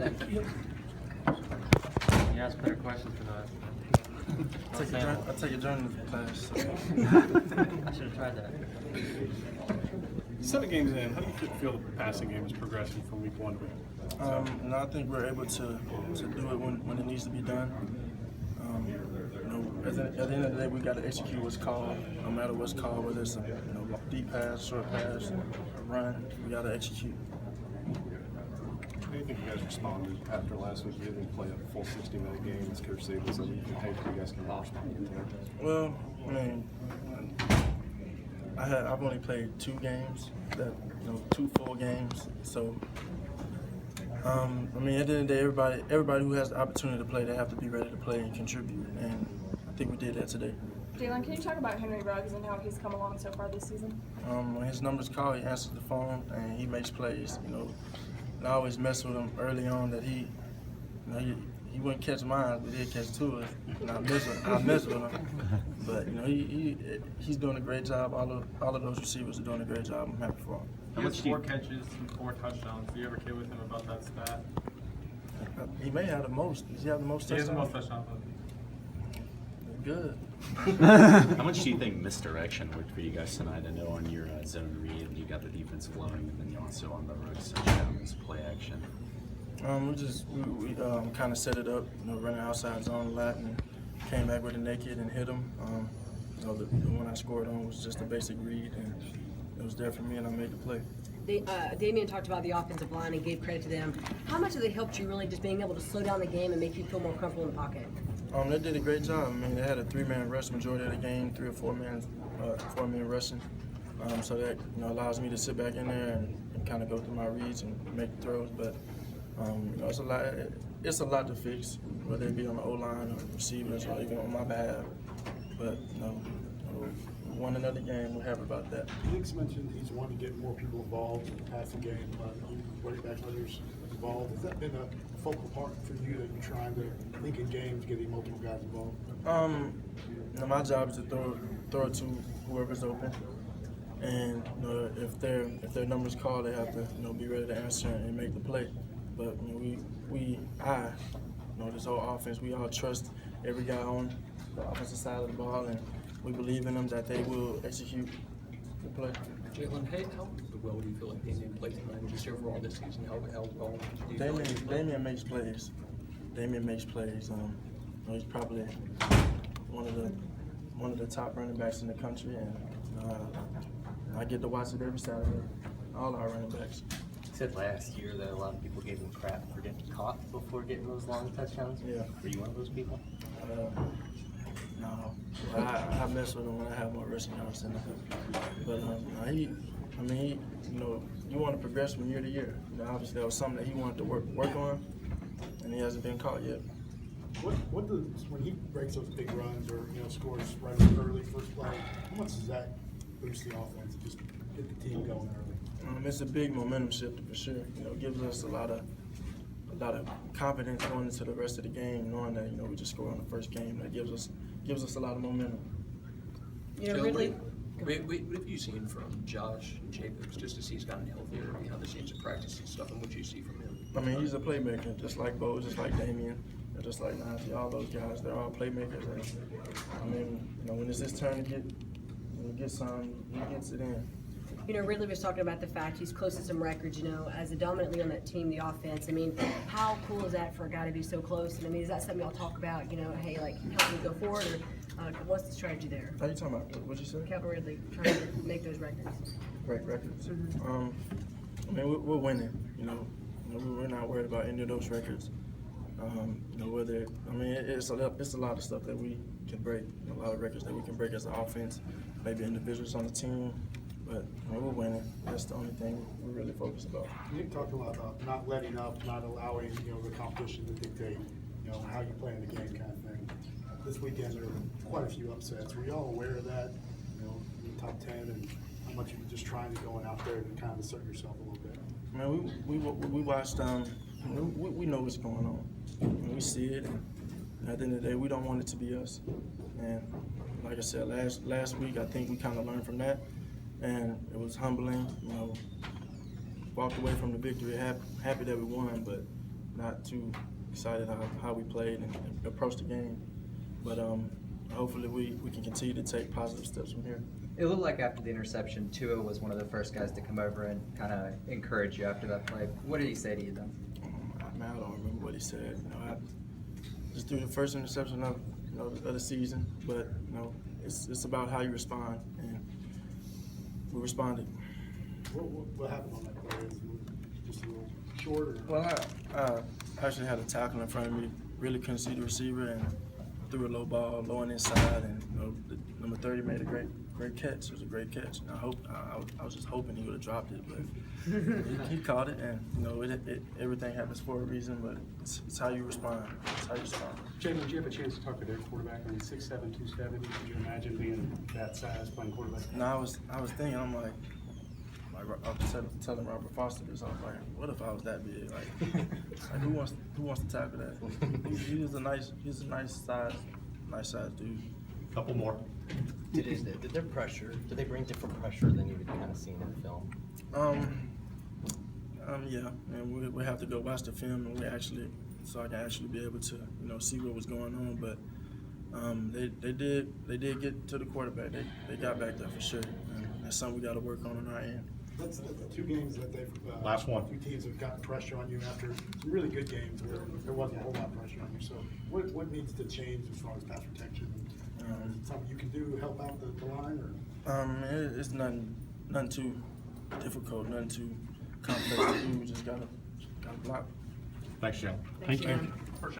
Thank you. You asked better questions than us. I take a journalism class. So. I should have tried that. 7 games in, how do you feel the passing game is progressing from week 1 to week? And I think we're able to do it when it needs to be done. At the end of the day, we got to execute what's called, no matter what's called, whether it's a deep pass, short pass, a run. We got to execute. How do you think you guys responded after last week? You didn't play a full 60-minute game, as Coach Saban said. How do you think you guys can respond to that? Well, I mean, I've only played 2 games, 2 full games. So, I mean, at the end of the day, everybody who has the opportunity to play, they have to be ready to play and contribute. And I think we did that today. Jalen, can you talk about Henry Ruggs and how he's come along so far this season? When his number's called, he answers the phone and he makes plays. And I always mess with him early on that he wouldn't catch mine, but he'd catch 2 of us. And I mess with him. But he's doing a great job. All of those receivers are doing a great job. I'm happy for him. He has 4 catches and 4 touchdowns. Do you ever kid with him about that stat? He may have the most. Does he have the most touchdowns? He has the most touchdowns. Good. How much do you think misdirection worked for you guys tonight? I know on your zone read, you got the defense flowing, and then you also on the Ruggs touchdowns, play action. We kind of set it up, running outside zone a lot, and came back with a naked and hit him. The one I scored on was just a basic read, and it was there for me, and I made the play. Damian talked about the offensive line and gave credit to them. How much have they helped you really just being able to slow down the game and make you feel more comfortable in the pocket? They did a great job. I mean, they had a 3-man rush majority of the game, 3 or 4-man rushing. So that allows me to sit back in there and kind of go through my reads and make throws. But it's a lot to fix, whether it be on the O-line or receivers or even on my behalf. But we won another game. We're happy about that. Nick's mentioned he's wanting to get more people involved in the passing game, running backs, others involved. Has that been a focal point for you that you're trying to link in games, getting multiple guys involved? My job is to throw it to whoever's open, and if their number's called, they have to be ready to answer and make the play. But this whole offense, we all trust every guy on the offensive side of the ball, and we believe in them that they will execute the play. Jalen, how well do you feel like Damian played tonight? Just overall this season, how well do you feel like Damian makes plays. Damian makes plays. He's probably one of the top running backs in the country, and I get to watch it every Saturday. All our running backs. You said last year that a lot of people gave him crap for getting caught before getting those long touchdowns. Yeah. Were you one of those people? No, I mess with him when I have more rushing yards than him. But you want to progress from year to year. Obviously that was something that he wanted to work on, and he hasn't been caught yet. What does, when he breaks those big runs or scores right early first play, how much does that boost the offense? Just get the team going early. It's a big momentum shifter for sure. It gives us a lot of confidence going into the rest of the game, knowing that we just scored on the first game. That gives us a lot of momentum. Ridley. What have you seen from Josh Jacobs just as he's gotten healthier, the seems to practice and stuff, and what you see from him? He's a playmaker, just like Bo, just like Damian, just like Najee. All those guys, they're all playmakers. And, when it's his turn to get some, he gets it in. Ridley was talking about the fact he's close to some records, as a dominantly on that team, the offense. How cool is that for a guy to be so close? And is that something y'all talk about, hey, like help me go forward, or what's the strategy there? How you talking about? What'd you say? Calvin Ridley trying to make those records. Great records. Mm-hmm. We're winning, we're not worried about any of those records. It's a lot of stuff that we can break, a lot of records that we can break as an offense, maybe individuals on the team. But we're winning. That's the only thing we're really focused about. Nick talked a lot about not letting up, not allowing the competition to dictate how you play in the game, kind of thing. This weekend there were quite a few upsets. Were you all aware of that? In the top 10, and how much you were just trying to go out there and kind of assert yourself a little bit? We watched. We know what's going on. We see it. And at the end of the day, we don't want it to be us. And like I said, last week, I think we kind of learned from that. And it was humbling, walked away from the victory, happy that we won, but not too excited how we played and approached the game. But hopefully we can continue to take positive steps from here. It looked like after the interception, Tua was one of the first guys to come over and kind of encourage you after that play. What did he say to you then? I don't remember what he said. You know, I just threw the first interception of the season, but it's about how you respond, and we responded. What happened on that play? Just a little short, or? Well, I actually had a tackle in front of me. Really couldn't see the receiver, and threw a low ball, low and inside, and the number 30 made a great catch. It was a great catch. And I was just hoping he would have dropped it, but he caught it, and everything happens for a reason. But it's how you respond. It's how you respond. Jalen, did you have a chance to talk to their quarterback? I mean, 6'7", 270. Could you imagine being that size playing quarterback? No, I was thinking. I'm like I was telling Robert Foster this. I was like, what if I was that big? Like who wants to tackle that? He was a nice size dude. Couple more. Did they bring different pressure than you had kind of seen in the film? Yeah, and we have to go watch the film, and so I can actually be able to see what was going on. But they did get to the quarterback. They got back there for sure, and that's something we got to work on our end. That's the 2 games that they've. Last one. 2 teams have gotten pressure on you after some really good games where there wasn't a whole lot of pressure on you. So what needs to change as far as pass protection? Is it something you can do to help out the line, or? It's nothing too difficult, nothing too complex to do. We just gotta block. Thanks, Jim. Thank you.